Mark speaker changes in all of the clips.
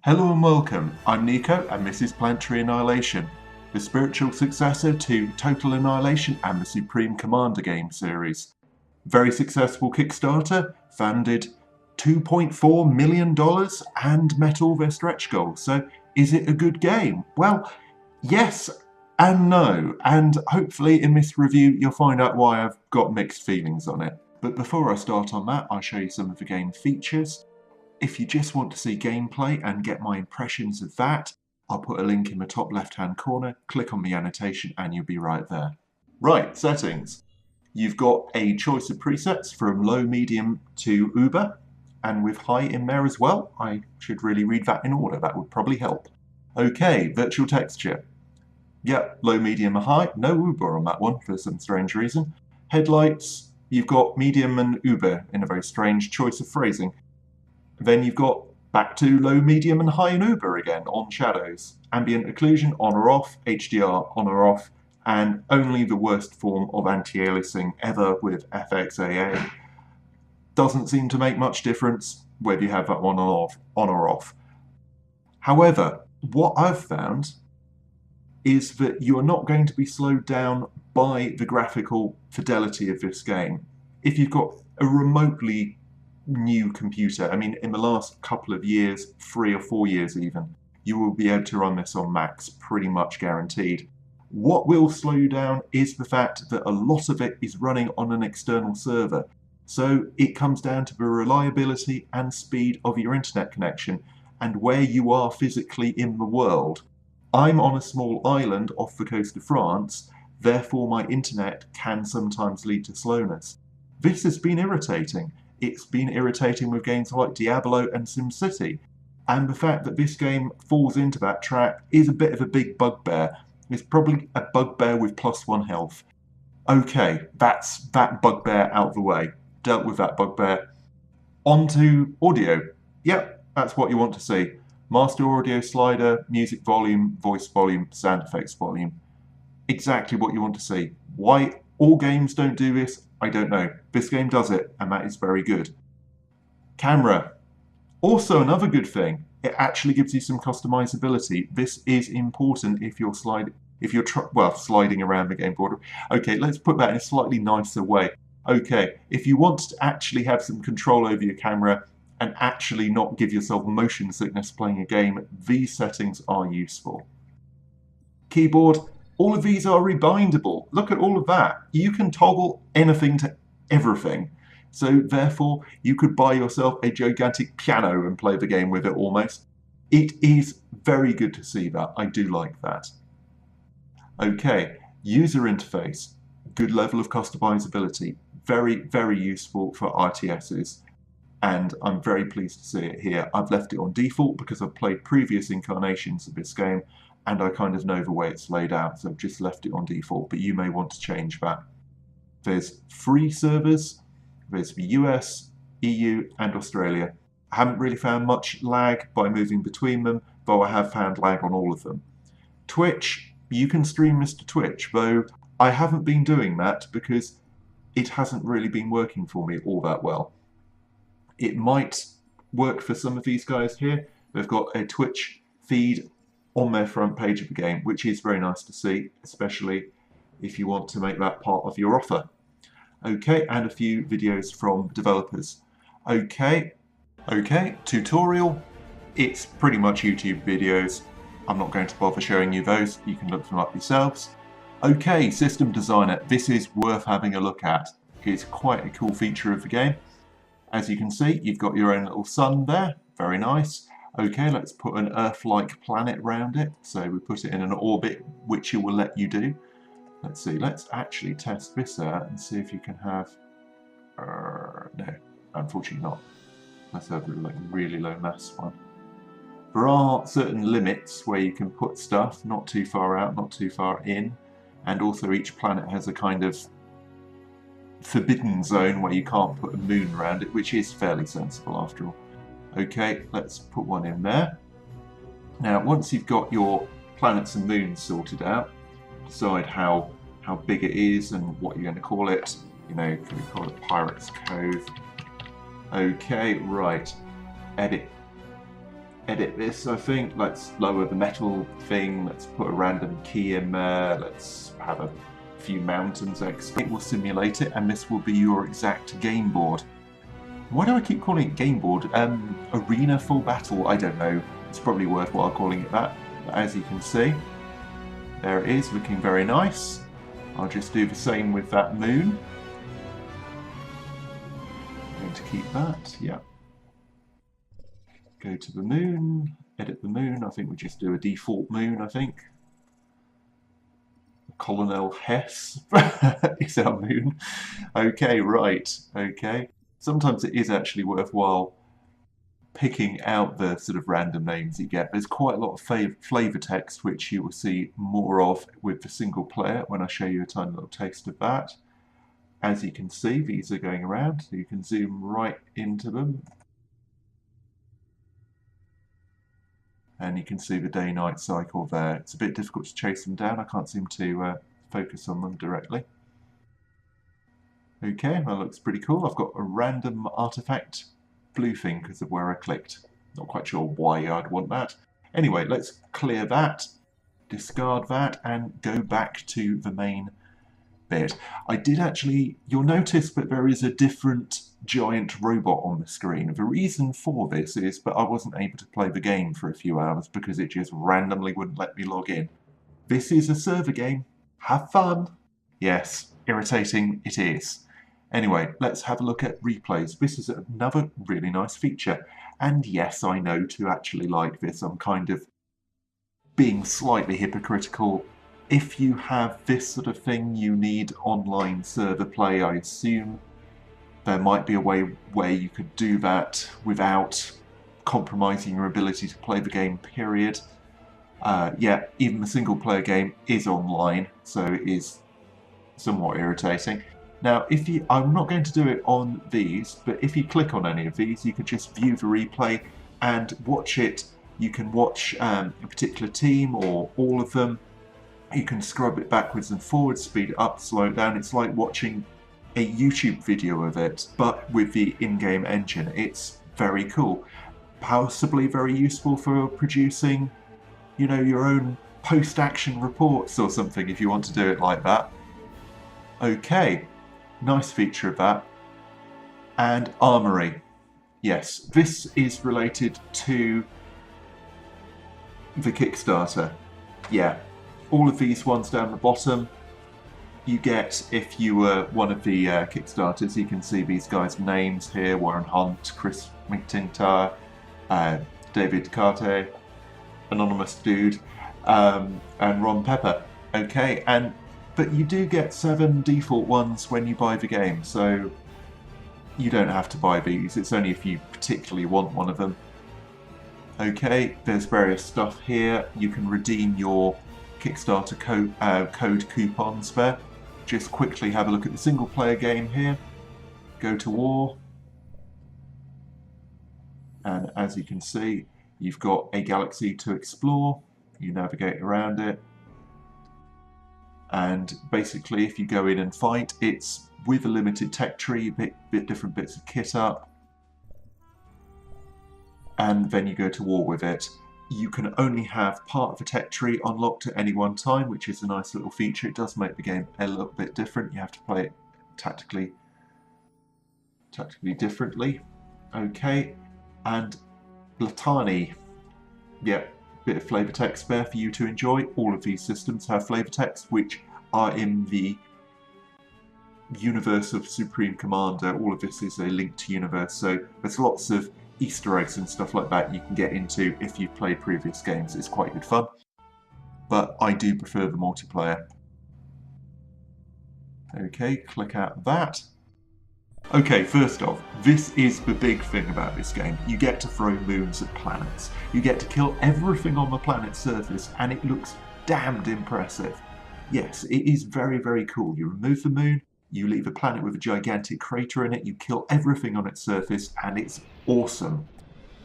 Speaker 1: Hello and welcome, I'm Niko and this is Planetary Annihilation, the spiritual successor to Total Annihilation and the Supreme Commander game series. Very successful Kickstarter, funded $2.4 million and met all their stretch goals. So is it a good game? Well, yes and no, and hopefully in this review you'll find out why I've got mixed feelings on it. But before I start on that, I'll show you some of the game features. If you just want to see gameplay and get my impressions of that, I'll put a link in the top left hand corner, click on the annotation and you'll be right there. Right, settings. You've got a choice of presets from low, medium to uber, and with high in there as well. I should really read that in order, that would probably help. Okay, virtual texture. Yep, low, medium and high, no uber on that one for some strange reason. Headlights, you've got medium and uber in a very strange choice of phrasing. Then you've got back to low, medium and high and uber again on shadows. Ambient occlusion on or off, HDR on or off, and only the worst form of anti-aliasing ever with FXAA. Doesn't seem to make much difference whether you have that one on or off. However, what I've found is that you are not going to be slowed down by the graphical fidelity of this game. If you've got a remotely new computer, I mean in the last couple of years, 3 or 4 years even, you will be able to run this on max, pretty much guaranteed. What will slow you down is the fact that a lot of it is running on an external server. So it comes down to the reliability and speed of your internet connection and where you are physically in the world. I'm on a small island off the coast of France, therefore my internet can sometimes lead to slowness. This has been irritating. It's been irritating with games like Diablo and SimCity, and the fact that this game falls into that trap is a bit of a big bugbear. It's probably a bugbear with +1 health. Okay, that's that bugbear out of the way. Dealt with that bugbear. On to audio. Yep, that's what you want to see. Master audio slider, music volume, voice volume, sound effects volume. Exactly what you want to see. Why all games don't do this, I don't know. This game does it, and that is very good. Camera. Also another good thing. It actually gives you some customizability. This is important if you're sliding around the game board. Okay, let's put that in a slightly nicer way. Okay, if you want to actually have some control over your camera and actually not give yourself motion sickness playing a game, these settings are useful. Keyboard. All of these are rebindable. Look at all of that. You can toggle anything to everything. So therefore, you could buy yourself a gigantic piano and play the game with it almost. It is very good to see that. I do like that. Okay, user interface. Good level of customizability. Very, very useful for RTSs. And I'm very pleased to see it here. I've left it on default because I've played previous incarnations of this game and I kind of know the way it's laid out, so I've just left it on default, but you may want to change that. There's 3 servers, there's the US, EU and Australia. I haven't really found much lag by moving between them, though I have found lag on all of them. Twitch, you can stream this to Twitch, though I haven't been doing that because it hasn't really been working for me all that well. It might work for some of these guys here. They've got a Twitch feed on their front page of the game, which is very nice to see, especially if you want to make that part of your offer. Okay, and a few videos from developers. Okay, tutorial. It's pretty much YouTube videos. I'm not going to bother showing you those. You can look them up yourselves. Okay, system designer. This is worth having a look at. It's quite a cool feature of the game. As you can see, you've got your own little sun there. Very nice. Okay, let's put an Earth-like planet around it. So we put it in an orbit, which it will let you do. Let's see, let's actually test this out and see if you can have... no, unfortunately not. Let's have a really low mass one. There are certain limits where you can put stuff, not too far out, not too far in. And also each planet has a kind of forbidden zone where you can't put a moon around it, which is fairly sensible after all. Okay, let's put one in there. Now, once you've got your planets and moons sorted out, decide how big it is and what you're going to call it. You know, can we call it Pirates Cove? Okay, right. Edit. edit this, I think. Let's lower the metal thing, let's put a random key in there, let's have a few mountains. It will simulate it, and this will be your exact game board. Why do I keep calling it game board? Arena full battle, I don't know. It's probably worthwhile calling it that. But as you can see, there it is, looking very nice. I'll just do the same with that moon. I'm going to keep that, yeah. Go to the moon, edit the moon. I think we just do a default moon, I think. Colonel Hess is our moon. Okay, right, okay. Sometimes it is actually worthwhile picking out the sort of random names you get. There's quite a lot of flavor text, which you will see more of with the single player when I show you a tiny little taste of that. As you can see, these are going around, so you can zoom right into them. And you can see the day-night cycle there. It's a bit difficult to chase them down. I can't seem to focus on them directly. Okay, that looks pretty cool. I've got a random artifact blue thing because of where I clicked. Not quite sure why I'd want that. Anyway, let's clear that, discard that, and go back to the main bit. I did actually, you'll notice that there is a different giant robot on the screen. The reason for this is that I wasn't able to play the game for a few hours because it just randomly wouldn't let me log in. This is a server game. Have fun! Yes, irritating it is. Anyway, let's have a look at replays. This is another really nice feature. And yes, I know to actually like this, I'm kind of being slightly hypocritical. If you have this sort of thing, you need online server play, I assume. There might be a way where you could do that without compromising your ability to play the game, period. Yeah, even the single player game is online, so it is somewhat irritating. Now, I'm not going to do it on these, but if you click on any of these, you can just view the replay and watch it. You can watch a particular team or all of them. You can scrub it backwards and forwards, speed it up, slow it down. It's like watching a YouTube video of it, but with the in-game engine. It's very cool. Possibly very useful for producing, you know, your own post-action reports or something if you want to do it like that. Okay, nice feature of that. And Armory. Yes, this is related to the Kickstarter. Yeah, all of these ones down the bottom you get if you were one of the Kickstarters. You can see these guys' names here: Warren Hunt, Chris McIntyre, David Carte, Anonymous Dude, and Ron Pepper. Okay, but you do get 7 default ones when you buy the game, so you don't have to buy these. It's only if you particularly want one of them. Okay, there's various stuff here. You can redeem your Kickstarter code coupons there. Just quickly have a look at the single player game here. Go to war. And as you can see, you've got a galaxy to explore. You navigate around it. And basically, if you go in and fight, it's with a limited tech tree, bit different bits of kit up. And then you go to war with it. You can only have part of a tech tree unlocked at any one time, which is a nice little feature. It does make the game a little bit different. You have to play it tactically differently. Okay, and Blatani. Yeah, bit of flavor text there for you to enjoy. All of these systems have flavor text, which are in the universe of Supreme Commander. All of this is a linked universe, so there's lots of Easter eggs and stuff like that you can get into if you've played previous games. It's quite good fun, but I do prefer the multiplayer. Okay, click out that. Okay, first off, this is the big thing about this game. You get to throw moons at planets. You get to kill everything on the planet's surface, and it looks damned impressive. Yes, it is very, very cool. You remove the moon, you leave a planet with a gigantic crater in it, you kill everything on its surface, and it's awesome.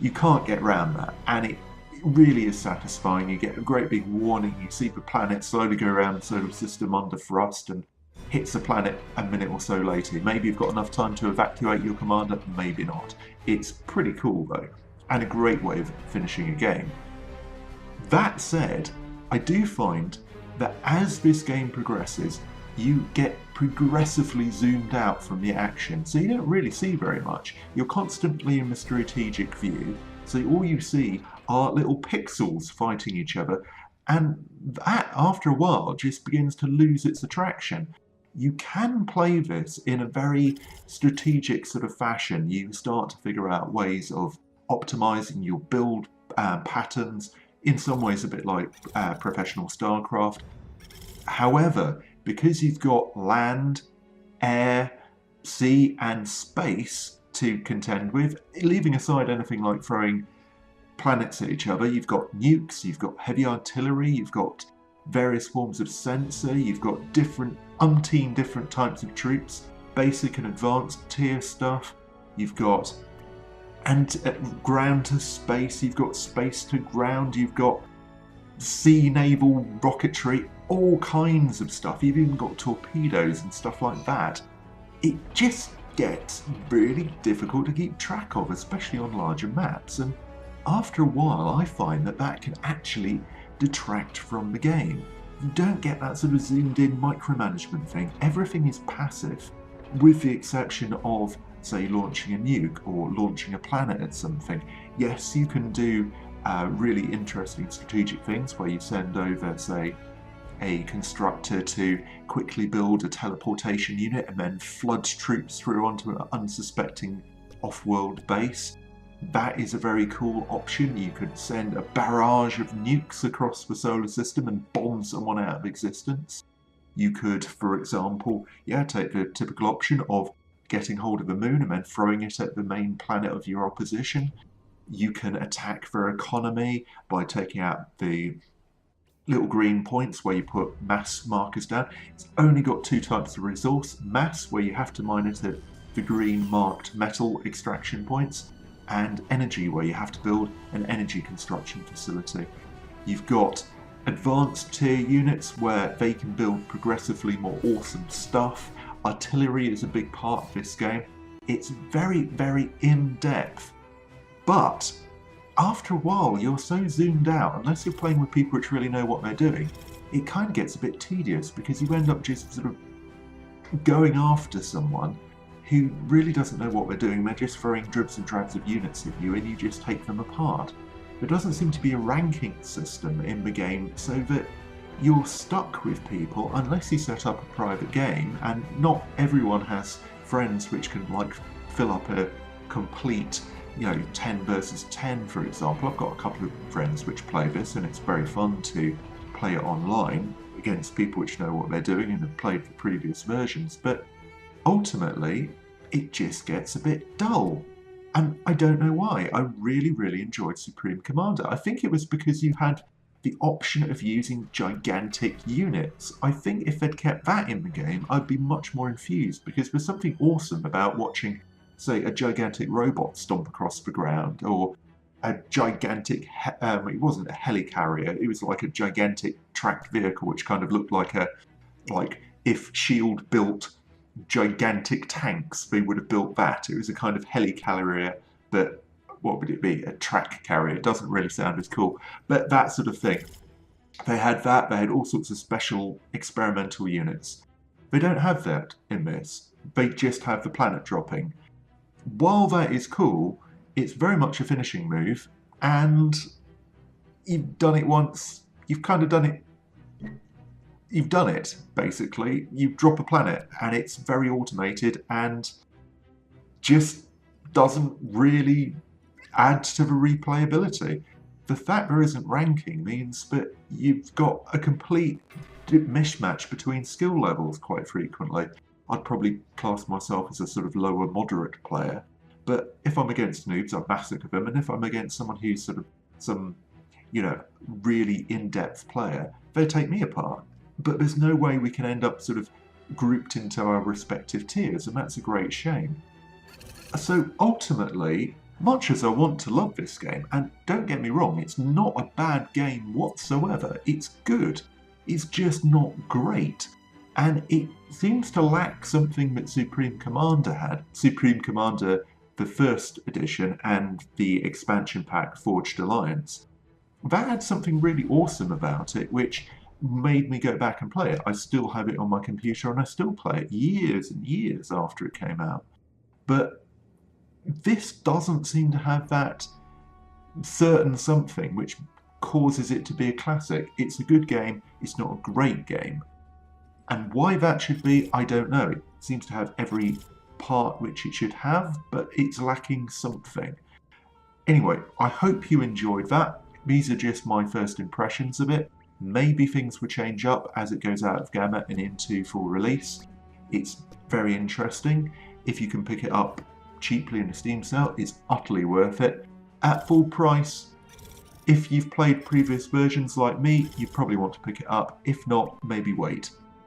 Speaker 1: You can't get around that, and it really is satisfying. You get a great big warning. You see the planet slowly go around the solar system under thrust and hits the planet a minute or so later. Maybe you've got enough time to evacuate your commander, maybe not. It's pretty cool though. and a great way of finishing a game. That said, I do find that as this game progresses, you get progressively zoomed out from the action, so you don't really see very much. You're constantly in the strategic view, so all you see are little pixels fighting each other, and that, after a while, just begins to lose its attraction. You can play this in a very strategic sort of fashion. You start to figure out ways of optimizing your build patterns, in some ways a bit like professional StarCraft. However, because you've got land, air, sea and space to contend with, leaving aside anything like throwing planets at each other, you've got nukes, you've got heavy artillery, you've got various forms of sensor, you've got umpteen different types of troops, basic and advanced tier stuff, you've got ground to space, you've got space to ground, you've got sea naval rocketry, all kinds of stuff. You've even got torpedoes and stuff like that. It just gets really difficult to keep track of, especially on larger maps, and after a while I find that can actually detract from the game. You don't get that sort of zoomed in micromanagement thing. Everything is passive, with the exception of, say, launching a nuke or launching a planet at something. Yes, you can do really interesting strategic things where you send over, say, a constructor to quickly build a teleportation unit and then flood troops through onto an unsuspecting off-world base. That is a very cool option. You could send a barrage of nukes across the solar system and bomb someone out of existence. You could, for example, take the typical option of getting hold of the moon and then throwing it at the main planet of your opposition. You can attack their economy by taking out the little green points where you put mass markers down. It's only got two types of resource: mass, where you have to mine it at the green marked metal extraction points, and energy, where you have to build an energy construction facility. You've got advanced tier units where they can build progressively more awesome stuff. Artillery is a big part of this game. It's very, very in-depth, but after a while you're so zoomed out, unless you're playing with people which really know what they're doing, it kind of gets a bit tedious, because you end up just sort of going after someone who really doesn't know what they're doing. They're just throwing dribs and drabs of units at you and you just take them apart. There doesn't seem to be a ranking system in the game, so that you're stuck with people unless you set up a private game, and not everyone has friends which can like fill up a complete 10 versus 10, for example. I've got a couple of friends which play this, and it's very fun to play it online against people which know what they're doing and have played the previous versions, but ultimately it just gets a bit dull, and I don't know why. I really, really enjoyed Supreme Commander. I think it was because you had the option of using gigantic units. I think if they'd kept that in the game, I'd be much more enthused, because there's something awesome about watching, say, a gigantic robot stomp across the ground, or a gigantic, it wasn't a helicarrier, it was like a gigantic tracked vehicle which kind of looked like if S.H.I.E.L.D. built gigantic tanks, they would have built that. It was a kind of helicarrier, but what would it be? A track carrier. It doesn't really sound as cool, but that sort of thing. They had that, they had all sorts of special experimental units. They don't have that in this. They just have the planet dropping. While that is cool, it's very much a finishing move, and you've done it once, you've kind of done it. You've done it, basically. You drop a planet, and it's very automated, and just doesn't really add to the replayability. The fact there isn't ranking means that you've got a complete mishmatch between skill levels quite frequently. I'd probably class myself as a sort of lower moderate player, but if I'm against noobs, I massacre them, and if I'm against someone who's sort of some, really in-depth player, they take me apart. But there's no way we can end up sort of grouped into our respective tiers, and that's a great shame. So ultimately, much as I want to love this game, and don't get me wrong, it's not a bad game whatsoever, it's good, it's just not great. And it seems to lack something that Supreme Commander had. Supreme Commander the first edition and the expansion pack Forged Alliance. That had something really awesome about it, which made me go back and play it. I still have it on my computer and I still play it years and years after it came out. But this doesn't seem to have that certain something which causes it to be a classic. It's a good game, it's not a great game. And why that should be, I don't know. It seems to have every part which it should have, but it's lacking something. Anyway, I hope you enjoyed that. These are just my first impressions of it. Maybe things will change up as it goes out of Gamma and into full release. It's very interesting. If you can pick it up cheaply in a Steam sale, it's utterly worth it. At full price, if you've played previous versions like me, you probably want to pick it up. If not, maybe wait.